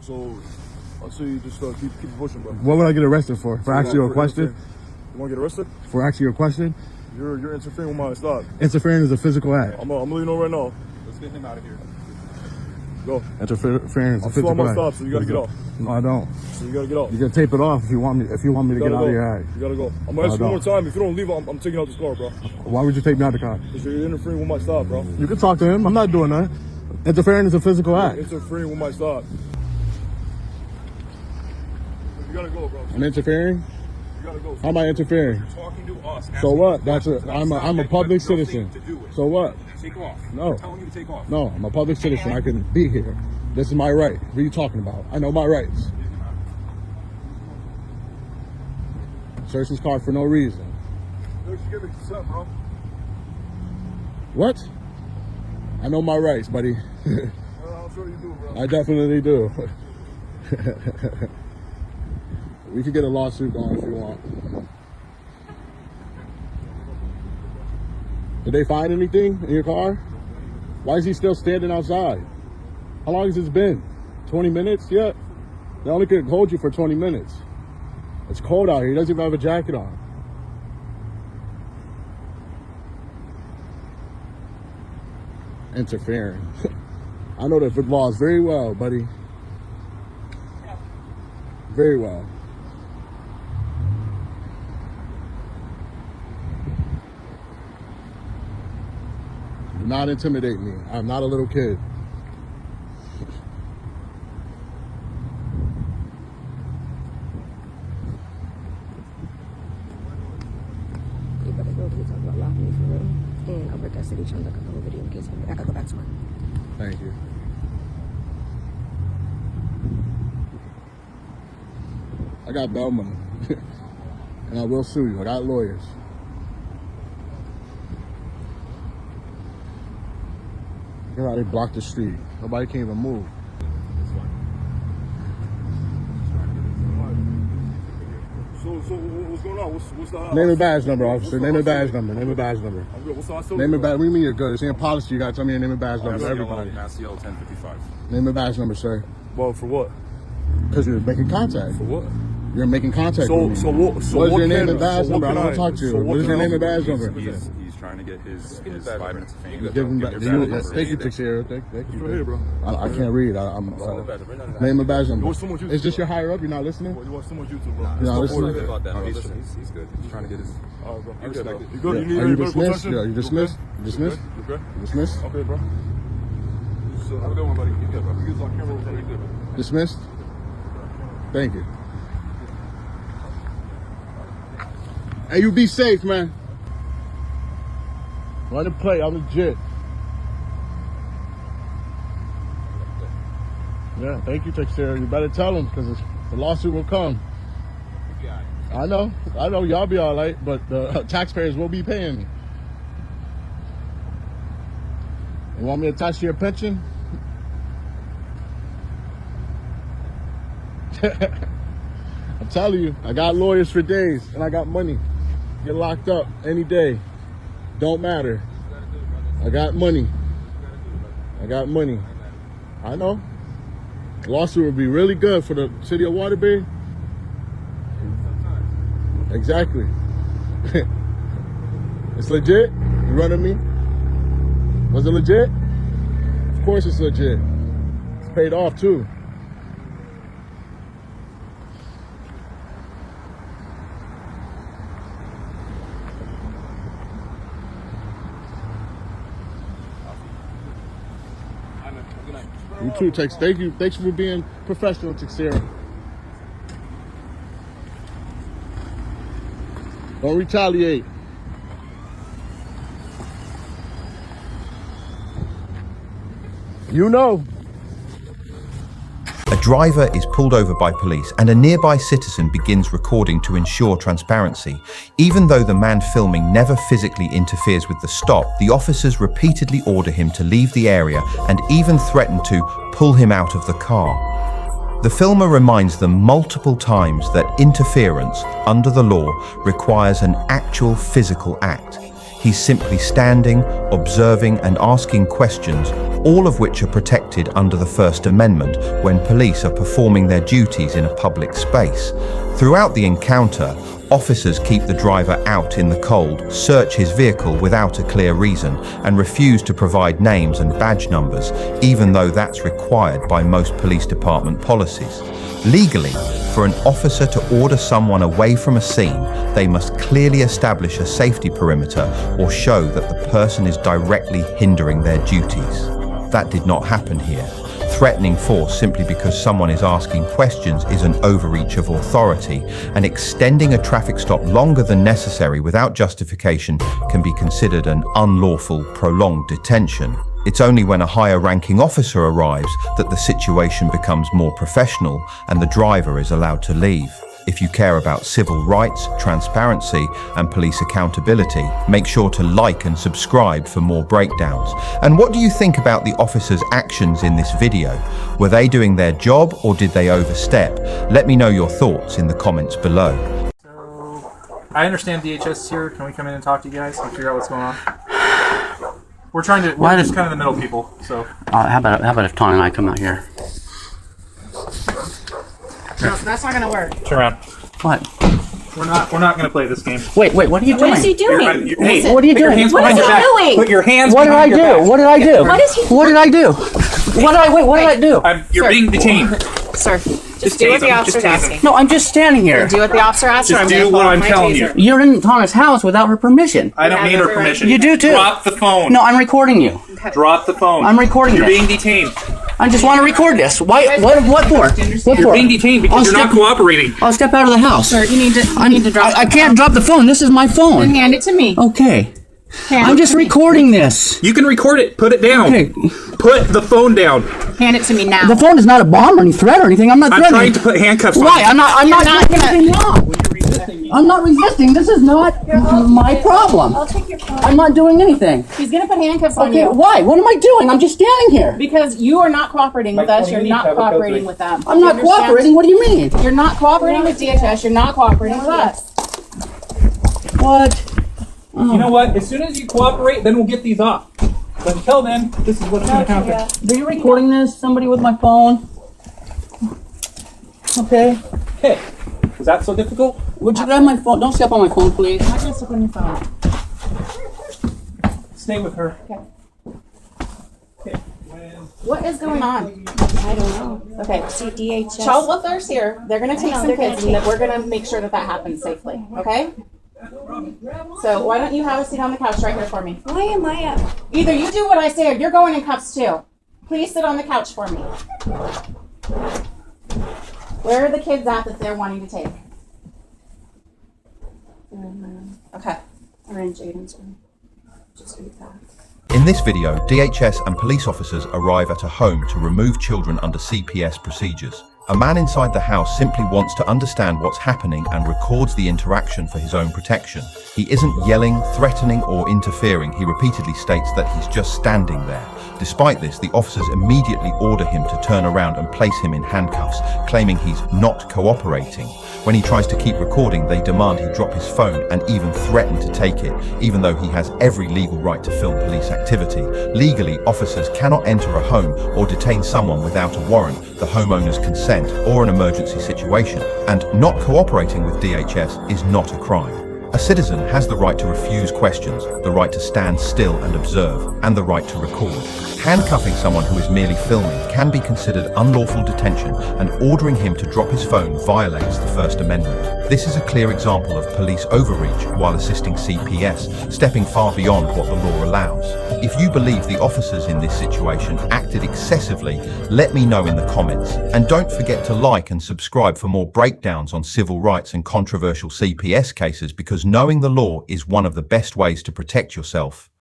So I see you just keep pushing, bro. What would I get arrested for? For asking you a question? You want to get arrested? For asking you a question? You're interfering with my stop. Interfering is a physical act. I'm gonna let you know right now. Let's get him out of here. Go. Interfering is a physical act. I'm still on my stop, so you gotta get off. No, I don't. So you gotta get off. You can tape it off if you want me. If you want me to get out of your act. You gotta go. I'm gonna ask you one more time. If you don't leave, I'm taking out this car, bro. Why would you take me out of the car? Because you're interfering with my stop, bro. You can talk to him. I'm not doing that. Interfering is a physical act. Interfering with my stop. You gotta go, bro. I'm interfering? You gotta go. How am I interfering? You're talking to us. So what? I'm a public citizen. So what? Take off. No. We're telling you to take off. No, I'm a public citizen. I can be here. This is my right. What are you talking about? I know my rights. Search his car for no reason. You give me consent, bro. What? I know my rights, buddy. I'm sure you do, bro. I definitely do. We could get a lawsuit going if you want. Did they find anything in your car? Why is he still standing outside? How long has this been? 20 minutes yet? They only could hold you for 20 minutes. It's cold out here. He doesn't even have a jacket on. Interfering. I know the laws very well, buddy. Very well. Do not intimidate me. I'm not a little kid. You better go to talk about locking me for real. And I'll break that city trying to look up the whole video in case I gotta go back to work. Thank you. I got bail money. And I will sue you. I got lawyers. Look how they blocked the street. Nobody can even move. So what's going on? What's the Name and badge number, officer. Name and badge number. Name and badge number. I'm good. What's the hostility? Name and badge. What do you mean you're good? It's in policy. You gotta tell me your name and badge number. Everybody. Mass Yellow 1055. Name and badge number, sir. Well, for what? Because you're making contact. For what? You're making contact with me. So what is your name and badge number? I don't want to talk to you. So What is your name and badge number? He's trying to get his 5 minutes of fame. Give him back. Thank you, Teixeira. Thank you. Right here, bro. I can't read. Name and badge number. want someone YouTube, Is this bro? your higher up? You're not listening? You want someone's YouTube, bro? You're not listening? About that, bro. He's good. He's trying to get his. All right, bro. You good, bro? You good? You need Are any you medical dismissed? attention? Yeah, you dismissed? You Dismissed? You good? Dismissed? Okay, bro. So, have a good one, buddy. You good, bro? You get on camera over there. You good, bro? Dismissed? Thank you. Hey, you be safe, man. Run and play. I'm legit. Yeah, thank you, Teixeira. You better tell him because the lawsuit will come. I know. Y'all be all right, but the taxpayers will be paying me. You want me to attach to your pension? I'm telling you, I got lawyers for days and I got money. Get locked up any day. Don't matter. I got money. I got money. I know. The lawsuit would be really good for the city of Waterbury. Exactly. It's legit? You running me? Was it legit? Of course it's legit. It's paid off too. You too, Tex. Thank you. Thanks for being professional, Teixeira. Don't retaliate. You know. A driver is pulled over by police and a nearby citizen begins recording to ensure transparency. Even though the man filming never physically interferes with the stop, the officers repeatedly order him to leave the area and even threaten to pull him out of the car. The filmer reminds them multiple times that interference under the law requires an actual physical act. He's simply standing, observing and asking questions, all of which are protected under the First Amendment when police are performing their duties in a public space. Throughout the encounter, officers keep the driver out in the cold, search his vehicle without a clear reason, and refuse to provide names and badge numbers, even though that's required by most police department policies. Legally, for an officer to order someone away from a scene, they must clearly establish a safety perimeter or show that the person is directly hindering their duties. That did not happen here. Threatening force simply because someone is asking questions is an overreach of authority, and extending a traffic stop longer than necessary without justification can be considered an unlawful, prolonged detention. It's only when a higher-ranking officer arrives that the situation becomes more professional and the driver is allowed to leave. If you care about civil rights, transparency, and police accountability, make sure to like and subscribe for more breakdowns. And what do you think about the officers' actions in this video? Were they doing their job or did they overstep? Let me know your thoughts in the comments below. So, I understand DHS is here. Can we come in and talk to you guys and figure out what's going on? We're just kind of the middle people, so. How about if Tony and I come out here? No, that's not gonna work. Turn around. What? We're not gonna play this game. Wait, what are you doing? What is he doing? Hey, What are you put your doing? hands What behind is your he back. doing? Put your hands What did I behind your do? back. What did I do? What is he? What did I do? What did I do? You're being detained. Sir, just do what the officer's asking. No, I'm just standing here. Do what the officer asks. Just do what I'm telling you. You're in Tana's house without her permission. I don't have need her every right. permission. You do too. Drop the phone. No, I'm recording you. Drop the phone. I'm recording You're this. being detained. I just want to record this. Why? What for? What You're for? being detained because you're not cooperating. I'll step out of the house. Sir, you need to drop. I can't drop the phone. This is my phone. Hand it to me. Okay. Hand I'm it just to me. recording this. You can record it. Put it down. Okay. Put the phone down. Hand it to me now. The phone is not a bomb or any threat or anything. I'm not I'm threatening. trying to put handcuffs on Why? you. I'm not You're not doing gonna- anything wrong. I'm not resisting. This is not my problem. I'll take your phone. I'm not doing anything. He's gonna put handcuffs on Okay, you. why? What am I doing? I'm just standing here. Because you are not cooperating with us. You're not cooperating with them. I'm not You understand? cooperating. What do you mean? You're not cooperating with DHS. You're not cooperating with us. What? You know what? As soon as you cooperate, then we'll get these off. But until then, this is what's going to happen. Are you recording this? Somebody with my phone? Okay. Okay. Was that so difficult? Would you grab my phone? Don't step on my phone, please. I'm not gonna step on your phone. Stay with her. Okay. Okay. What is going on? I don't know. Okay. See, DHS. Child welfare's here. They're gonna take know, some they're gonna kids, and that we're gonna make sure that happens safely. Okay. So why don't you have a seat on the couch right here for me? Why am I up? Either you do what I say, or you're going in cuffs too. Please sit on the couch for me. Where are the kids at that they're wanting to take? Okay. Or in Jaden's room. Just read that. In this video, DHS and police officers arrive at a home to remove children under CPS procedures. A man inside the house simply wants to understand what's happening and records the interaction for his own protection. He isn't yelling, threatening, or interfering. He repeatedly states that he's just standing there. Despite this, the officers immediately order him to turn around and place him in handcuffs, claiming he's not cooperating. When he tries to keep recording, they demand he drop his phone and even threaten to take it, even though he has every legal right to film police activity. Legally, officers cannot enter a home or detain someone without a warrant, the homeowner's consent, or an emergency situation. And not cooperating with DHS is not a crime. A citizen has the right to refuse questions, the right to stand still and observe, and the right to record. Handcuffing someone who is merely filming can be considered unlawful detention, and ordering him to drop his phone violates the First Amendment. This is a clear example of police overreach while assisting CPS, stepping far beyond what the law allows. If you believe the officers in this situation acted excessively, let me know in the comments. And don't forget to like and subscribe for more breakdowns on civil rights and controversial CPS cases, because knowing the law is one of the best ways to protect yourself.